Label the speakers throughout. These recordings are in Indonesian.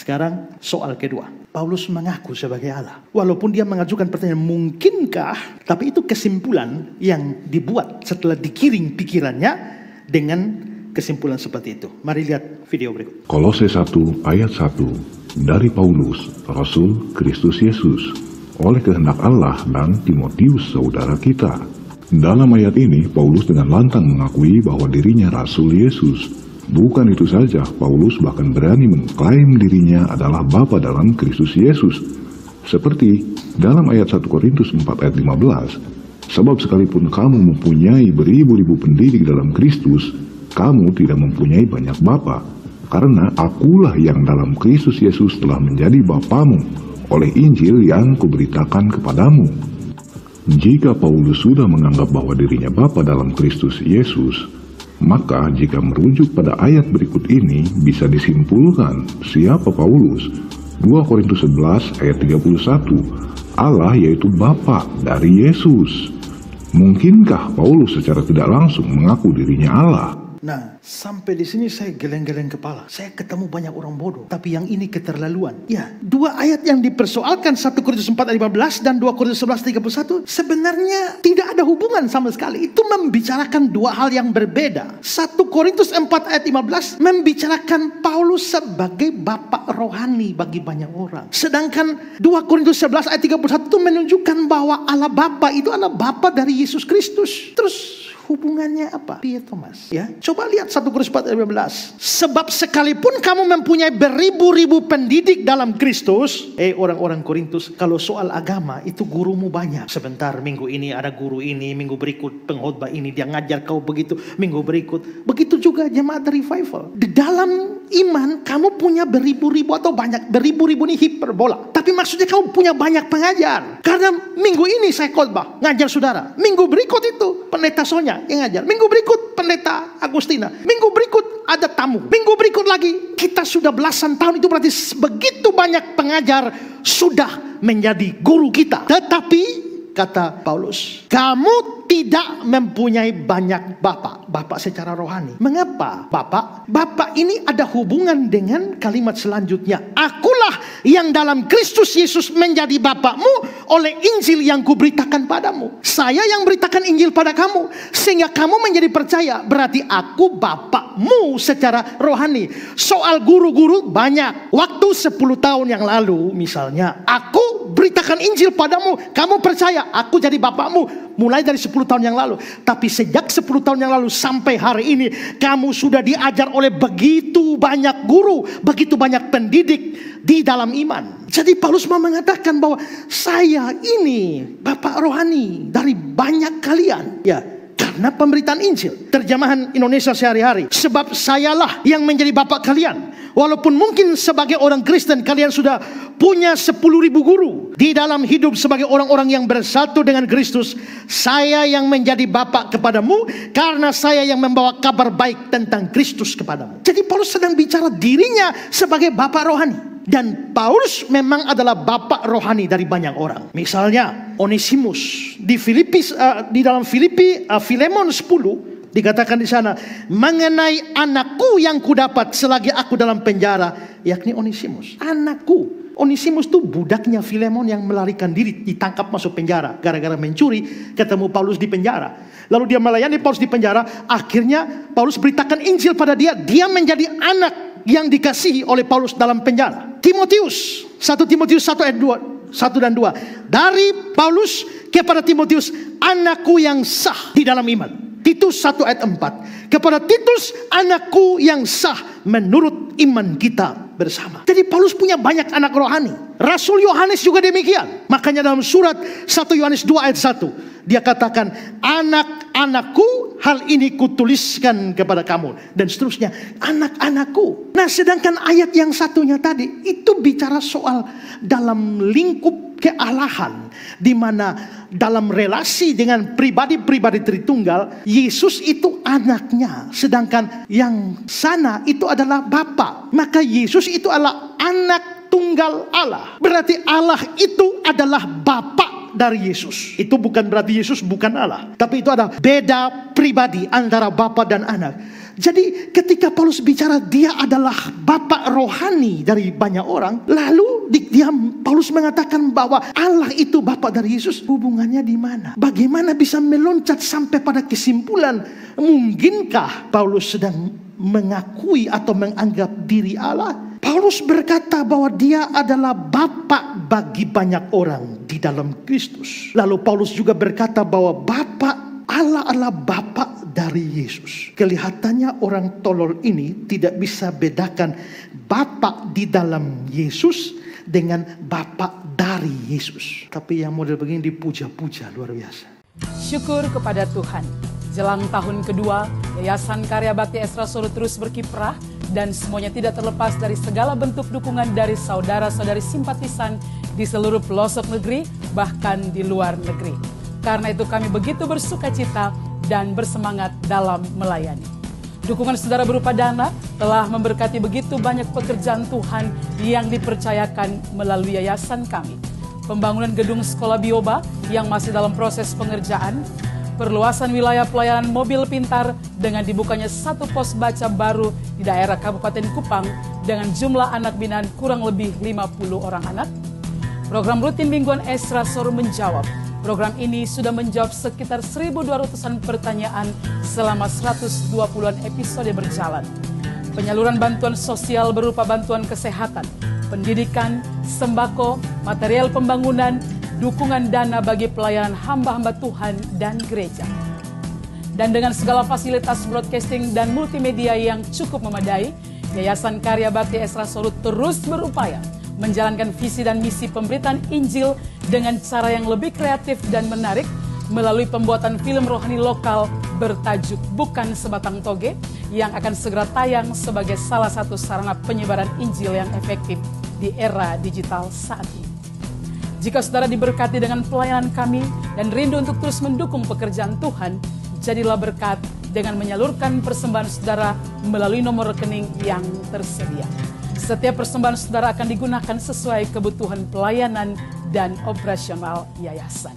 Speaker 1: Sekarang soal kedua. Paulus mengaku sebagai Allah. Walaupun dia mengajukan pertanyaan mungkinkah, tapi itu kesimpulan yang dibuat setelah digiring pikirannya dengan kesimpulan seperti itu. Mari lihat video berikut.
Speaker 2: Kolose 1 ayat 1. Dari Paulus, Rasul Kristus Yesus, oleh kehendak Allah dan Timotius saudara kita. Dalam ayat ini, Paulus dengan lantang mengakui bahwa dirinya Rasul Yesus. Bukan itu saja, Paulus bahkan berani mengklaim dirinya adalah Bapa dalam Kristus Yesus. Seperti dalam ayat 1 Korintus 4 ayat 15, sebab sekalipun kamu mempunyai beribu-ribu pendidik dalam Kristus, kamu tidak mempunyai banyak bapa, karena akulah yang dalam Kristus Yesus telah menjadi bapamu oleh Injil yang kuberitakan kepadamu. Jika Paulus sudah menganggap bahwa dirinya Bapa dalam Kristus Yesus, maka jika merujuk pada ayat berikut ini bisa disimpulkan siapa Paulus. 2 Korintus 11 ayat 31, Allah yaitu Bapa dari Yesus. Mungkinkah Paulus secara tidak langsung mengaku dirinya Allah?
Speaker 1: Nah, sampai di sini saya geleng-geleng kepala. Saya ketemu banyak orang bodoh, tapi yang ini keterlaluan. Ya, dua ayat yang dipersoalkan, 1 Korintus 4 ayat 15 dan 2 Korintus 11 31, sebenarnya tidak ada hubungan sama sekali. Itu membicarakan dua hal yang berbeda. 1 Korintus 4 ayat 15 membicarakan Paulus sebagai bapak rohani bagi banyak orang. Sedangkan 2 Korintus 11 ayat 31 itu menunjukkan bahwa Allah Bapa itu adalah Bapa dari Yesus Kristus. Terus hubungannya apa? Pierre Thomas. Ya, coba lihat 1 Korintus 4 ayat 15. Sebab sekalipun kamu mempunyai beribu-ribu pendidik dalam Kristus, orang-orang Korintus, kalau soal agama itu gurumu banyak. Sebentar, minggu ini ada guru ini, minggu berikut pengkhotbah ini dia ngajar kau begitu, minggu berikut. Begitu juga jemaat revival. Di dalam iman kamu punya beribu-ribu atau banyak, beribu-ribu ini hiperbola. Tapi maksudnya kamu punya banyak pengajar. Karena minggu ini saya khotbah, ngajar saudara. Minggu berikut itu pendeta Sonya yang ngajar. Minggu berikut pendeta Agustina. Minggu berikut ada tamu. Minggu berikut lagi. Kita sudah belasan tahun, itu berarti begitu banyak pengajar sudah menjadi guru kita. Tetapi kata Paulus, kamu tidak mempunyai banyak bapak. Bapak secara rohani. Mengapa bapak? Bapak ini ada hubungan dengan kalimat selanjutnya. Akulah yang dalam Kristus Yesus menjadi bapakmu oleh Injil yang kuberitakan padamu. Saya yang beritakan Injil pada kamu, sehingga kamu menjadi percaya. Berarti aku bapakmu secara rohani. Soal guru-guru banyak. Waktu 10 tahun yang lalu misalnya, aku beritakan Injil padamu, kamu percaya, aku jadi bapakmu. Mulai dari 10 tahun yang lalu. Tapi sejak 10 tahun yang lalu sampai hari ini, kamu sudah diajar oleh begitu banyak guru, begitu banyak pendidik di dalam iman. Jadi Paulus mau mengatakan bahwa saya ini bapak rohani dari banyak kalian. Ya, karena pemberitaan Injil. Terjemahan Indonesia sehari-hari. Sebab sayalah yang menjadi bapak kalian. Walaupun mungkin sebagai orang Kristen kalian sudah punya 10.000 guru di dalam hidup sebagai orang-orang yang bersatu dengan Kristus, saya yang menjadi bapak kepadamu karena saya yang membawa kabar baik tentang Kristus kepadamu. Jadi Paulus sedang bicara dirinya sebagai bapak rohani. Dan Paulus memang adalah bapak rohani dari banyak orang. Misalnya Onesimus di dalam Filipi, Filemon 10 dikatakan di sana, mengenai anakku yang kudapat selagi aku dalam penjara, yakni Onesimus. Anakku. Onesimus itu budaknya Filemon yang melarikan diri, ditangkap masuk penjara gara-gara mencuri, ketemu Paulus di penjara. Lalu dia melayani Paulus di penjara. Akhirnya Paulus beritakan Injil pada dia. Dia menjadi anak yang dikasihi oleh Paulus dalam penjara. Timotius, 1 Timotius 1 ayat 1 dan 2. Dari Paulus kepada Timotius, anakku yang sah di dalam iman. Titus 1 ayat 4. Kepada Titus, anakku yang sah menurut iman kita bersama. Jadi Paulus punya banyak anak rohani. Rasul Yohanes juga demikian. Makanya dalam surat 1 Yohanes 2 ayat 1, dia katakan, anak-anakku, hal ini kutuliskan kepada kamu. Dan seterusnya, anak-anakku. Nah, sedangkan ayat yang satunya tadi, itu bicara soal dalam lingkup kealahan, di mana dalam relasi dengan pribadi-pribadi Tritunggal, Yesus itu anaknya, sedangkan yang sana itu adalah Bapa. Maka Yesus itu adalah anak tunggal Allah. Berarti Allah itu adalah Bapa dari Yesus. Itu bukan berarti Yesus bukan Allah, tapi itu ada beda pribadi antara Bapa dan anak. Jadi ketika Paulus bicara dia adalah bapak rohani dari banyak orang, lalu Paulus mengatakan bahwa Allah itu bapak dari Yesus. Hubungannya di mana? Bagaimana bisa meloncat sampai pada kesimpulan, mungkinkah Paulus sedang mengakui atau menganggap diri Allah? Paulus berkata bahwa dia adalah bapak bagi banyak orang di dalam Kristus. Lalu Paulus juga berkata bahwa Allah adalah bapak dari Yesus. Kelihatannya orang tolol ini tidak bisa bedakan bapak di dalam Yesus dengan bapak dari Yesus. Tapi yang model begini dipuja-puja luar biasa.
Speaker 3: Syukur kepada Tuhan. Jelang tahun kedua, Yayasan Karya Bakti Esra Solo terus berkiprah dan semuanya tidak terlepas dari segala bentuk dukungan dari saudara-saudari simpatisan di seluruh pelosok negeri, bahkan di luar negeri. Karena itu kami begitu bersuka cita dan bersemangat dalam melayani. Dukungan saudara berupa dana telah memberkati begitu banyak pekerjaan Tuhan yang dipercayakan melalui yayasan kami. Pembangunan gedung sekolah Bioba yang masih dalam proses pengerjaan, perluasan wilayah pelayanan mobil pintar dengan dibukanya satu pos baca baru di daerah Kabupaten Kupang dengan jumlah anak binaan kurang lebih 50 orang anak. Program rutin mingguan Esra Soro menjawab. Program ini sudah menjawab sekitar 1.200-an pertanyaan selama 120-an episode berjalan. Penyaluran bantuan sosial berupa bantuan kesehatan, pendidikan, sembako, material pembangunan, dukungan dana bagi pelayanan hamba-hamba Tuhan dan gereja. Dan dengan segala fasilitas broadcasting dan multimedia yang cukup memadai, Yayasan Karya Bakti Esra Solo terus berupaya menjalankan visi dan misi pemberitaan Injil dengan cara yang lebih kreatif dan menarik melalui pembuatan film rohani lokal bertajuk Bukan Sebatang Toge yang akan segera tayang sebagai salah satu sarana penyebaran Injil yang efektif di era digital saat ini. Jika saudara diberkati dengan pelayanan kami dan rindu untuk terus mendukung pekerjaan Tuhan, jadilah berkat dengan menyalurkan persembahan saudara melalui nomor rekening yang tersedia. Setiap persembahan saudara akan digunakan sesuai kebutuhan pelayanan dan operasional yayasan.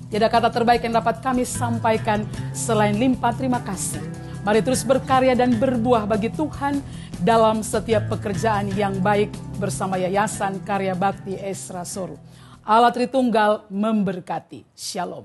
Speaker 3: Tiada kata terbaik yang dapat kami sampaikan selain limpah terima kasih. Mari terus berkarya dan berbuah bagi Tuhan dalam setiap pekerjaan yang baik bersama Yayasan Karya Bakti Esra Solo. Allah Tritunggal memberkati. Shalom.